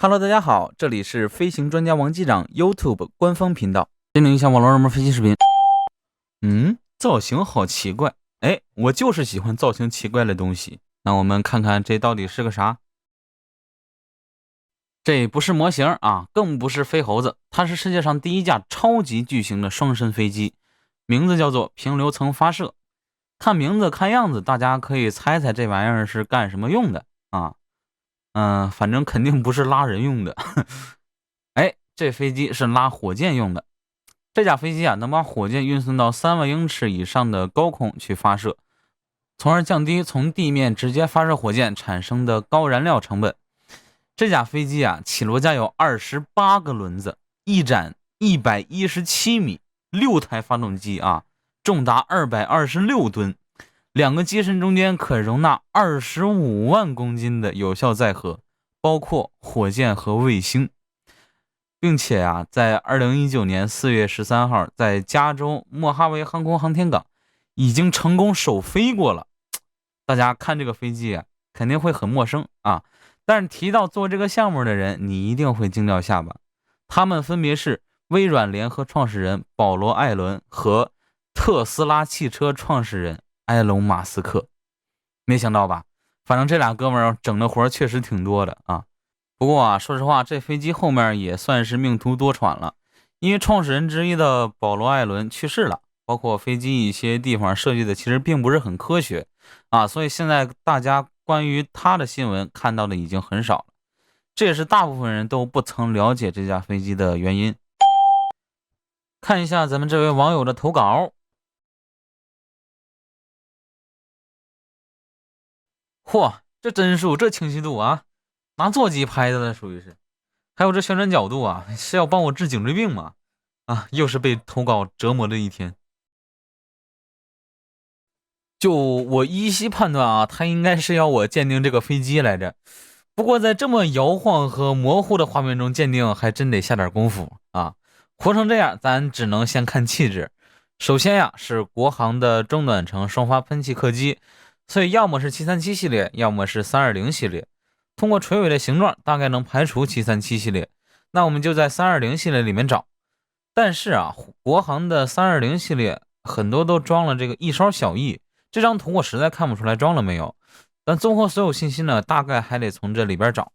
Hello，大家好，这里是飞行专家王机长 YouTube 官方频道，鉴定一下网络热门飞机视频。造型好奇怪，我就是喜欢造型奇怪的东西。那我们看看这到底是个啥？这不是模型啊，更不是飞猴子，它是世界上第一架超级巨型的双身飞机，名字叫做平流层发射。看名字看样子，大家可以猜猜这玩意儿是干什么用的啊？反正肯定不是拉人用的。这飞机是拉火箭用的。这架飞机啊，能把火箭运送到3万英尺以上的高空去发射，从而降低从地面直接发射火箭产生的高燃料成本。这架飞机啊，起落架有28个轮子，翼展117米，6台发动机啊，重达226吨，2个机身中间可容纳25万公斤的有效载荷，包括火箭和卫星。并且啊，在2019年4月13号，在加州莫哈维航空航天港已经成功首飞过了。大家看这个飞机啊，肯定会很陌生啊，但是提到做这个项目的人，你一定会惊掉下巴。他们分别是微软联合创始人保罗·艾伦和特斯拉汽车创始人埃隆·马斯克。没想到吧？反正这俩哥们儿整的活确实挺多的啊。不过啊，说实话，这飞机后面也算是命途多舛了，因为创始人之一的保罗·艾伦去世了，包括飞机一些地方设计的其实并不是很科学啊，所以现在大家关于他的新闻看到的已经很少了，这也是大部分人都不曾了解这架飞机的原因。看一下咱们这位网友的投稿。嚯，这帧数，这清晰度啊，拿座机拍的了，属于是。还有这旋转角度啊，是要帮我治颈椎病吗？啊，又是被投稿折磨的一天。就我依稀判断啊，他应该是要我鉴定这个飞机来着。不过在这么摇晃和模糊的画面中鉴定，还真得下点功夫啊。活成这样，咱只能先看气质。首先呀，是国航的中短程双发喷气客机，所以要么是737系列，要么是320系列。通过垂尾的形状，大概能排除737系列。那我们就在320系列里面找。但是啊，国航的320系列很多都装了这个一烧小翼，这张图我实在看不出来装了没有。但综合所有信息呢，大概还得从这里边找。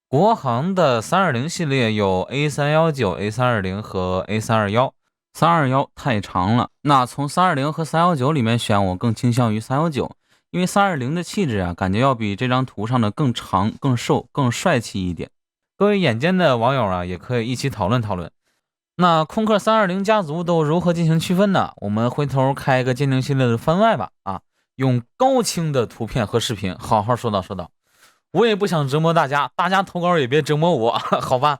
国航的320系列有 A319、A320 和 A321，321太长了。那从320和319里面选，我更倾向于319，因为320的气质啊，感觉要比这张图上的更长、更瘦、更帅气一点。各位眼尖的网友啊，也可以一起讨论讨论。那空客320家族都如何进行区分呢？我们回头开一个鉴定系列的番外吧，用高清的图片和视频好好说道。我也不想折磨大家，大家投稿也别折磨我，好吧？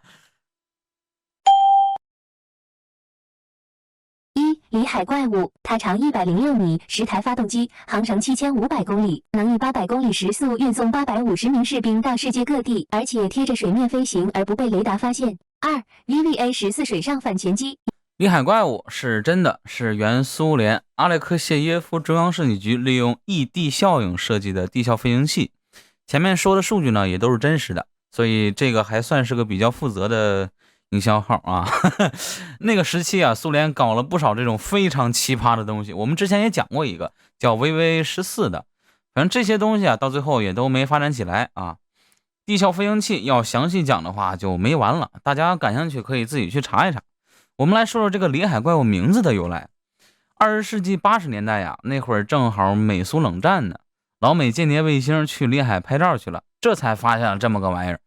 里海怪物，它长106米，10台发动机，航程7500公里，能以800公里时速运送850名士兵到世界各地，而且贴着水面飞行而不被雷达发现。VVA-14水上反潜机。里海怪物是真的，是原苏联阿列克谢耶夫中央设计局利用异地效应设计的地效飞行器。前面说的数据呢也都是真实的，所以这个还算是个比较负责的营销号啊。那个时期啊，苏联搞了不少这种非常奇葩的东西，我们之前也讲过一个叫 VV-14的，反正这些东西啊到最后也都没发展起来啊。地效飞行器要详细讲的话就没完了，大家感兴趣可以自己去查一查。我们来说说这个里海怪物名字的由来。20世纪80年代呀，那会儿正好美苏冷战呢，老美间谍卫星去里海拍照去了，这才发现了这么个玩意儿。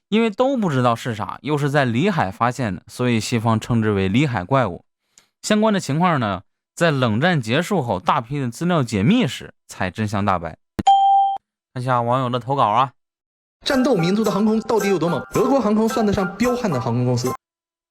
因为都不知道是啥，又是在里海发现的，所以西方称之为里海怪物。相关的情况呢，在冷战结束后大批的资料解密时才真相大白。看下网友的投稿啊。战斗民族的航空到底有多猛？俄国航空算得上彪悍的航空公司。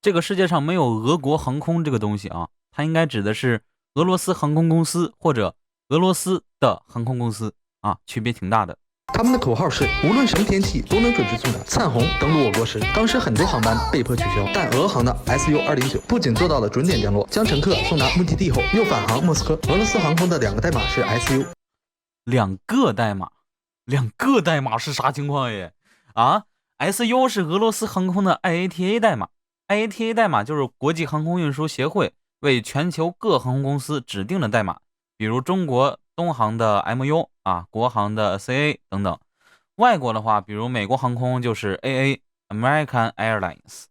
这个世界上没有俄国航空这个东西啊，它应该指的是俄罗斯航空公司或者俄罗斯的航空公司啊，区别挺大的。他们的口号是无论什么天气都能准时送达。灿红登陆我国时，当时很多航班被迫取消，但俄航的 SU-209 不仅做到了准点降落，将乘客送达目的地后，又返航莫斯科。俄罗斯航空的2个代码是 SU。2个代码是啥情况耶？ SU 是俄罗斯航空的 IATA 代码，IATA 代码就是国际航空运输协会为全球各航空公司指定的代码，比如中国东航的 MU 国航的 CA 等等。外国的话，比如美国航空就是 AA American Airlines。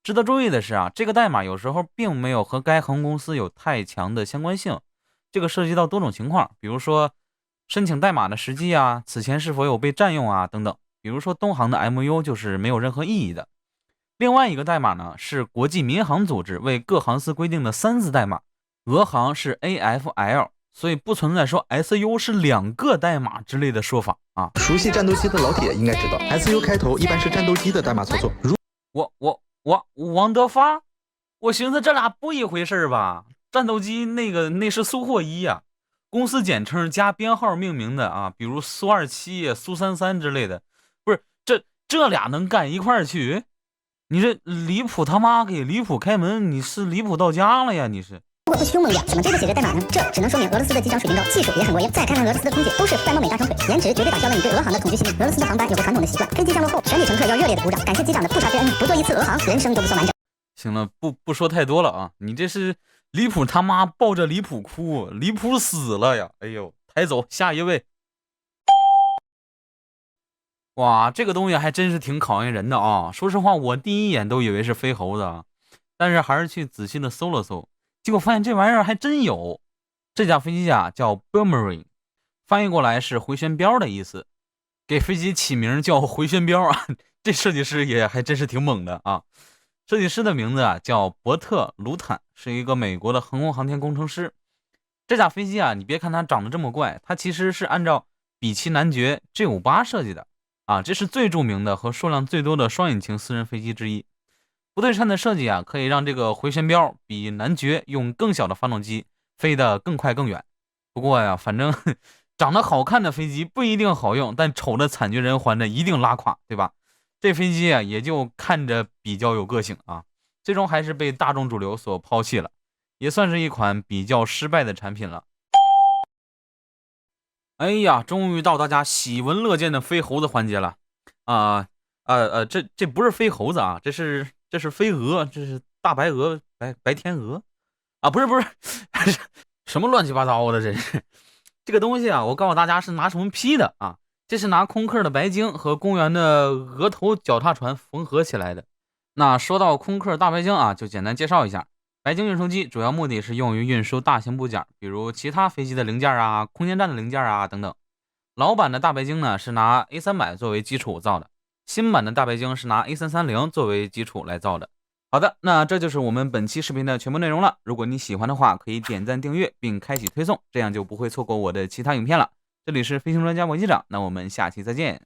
值得注意的是这个代码有时候并没有和该航空公司有太强的相关性，这个涉及到多种情况，比如说申请代码的时机此前是否有被占用等等。比如说东航的 MU 就是没有任何意义的。另外一个代码呢是国际民航组织为各航司规定的3字代码，俄航是 AFL， 所以不存在说 SU 是2个代码之类的说法熟悉战斗机的老铁应该知道 ，SU 开头一般是战斗机的代码操作。王德发，我寻思这俩不一回事吧？战斗机那是苏霍1公司简称加编号命名的比如苏27、苏33之类的，不是这俩能干一块儿去？你这离谱他妈给离谱开门，你是离谱到家了呀？你是。如果不凶猛一点，怎么对得起这代码呢？这只能说明俄罗斯的机长水平高，技术也很过硬。再看看俄罗斯的空姐，都是半貌美大长腿，颜值绝对打消了你对俄航的恐惧心理。俄罗斯的航班有个传统的习惯，飞机降落后，全体乘客要热烈的鼓掌，感谢机长的不杀之恩，不坐一次俄航，人生都不算完整。行了，不说太多了你这是离谱他妈抱着离谱哭，离谱死了呀！哎呦，抬走下一位。哇，这个东西还真是挺考验人的说实话，我第一眼都以为是飞猴子但是还是去仔细的搜了搜，结果发现这玩意儿还真有。这架飞机叫 Boomerang， 翻译过来是回旋镖的意思，给飞机起名叫回旋镖这设计师也还真是挺猛的设计师的名字叫伯特·卢坦，是一个美国的航空航天工程师。这架飞机你别看它长得这么怪，它其实是按照比奇男爵 G58 设计的这是最著名的和数量最多的双引擎私人飞机之一。不对称的设计可以让这个回旋镖比男爵用更小的发动机飞得更快更远。不过反正长得好看的飞机不一定好用，但丑的惨绝人寰的一定拉垮，对吧？这飞机也就看着比较有个性最终还是被大众主流所抛弃了，也算是一款比较失败的产品了。哎呀，终于到大家喜闻乐见的飞猴子环节了这不是飞猴子这是飞蛾，这是大白鹅，白天鹅不是什么乱七八糟的，真是这个东西我告诉大家是拿什么批的这是拿空客的白鲸和公园的鹅头脚踏船缝合起来的。那说到空客大白鲸就简单介绍一下。白鲸运输机主要目的是用于运输大型部件，比如其他飞机的零件空间站的零件等等。老版的大白鲸呢是拿 A300 作为基础造的，新版的大白鲸是拿 A330 作为基础来造的。好的，那这就是我们本期视频的全部内容了。如果你喜欢的话，可以点赞订阅并开启推送，这样就不会错过我的其他影片了。这里是飞行专家我机长，那我们下期再见。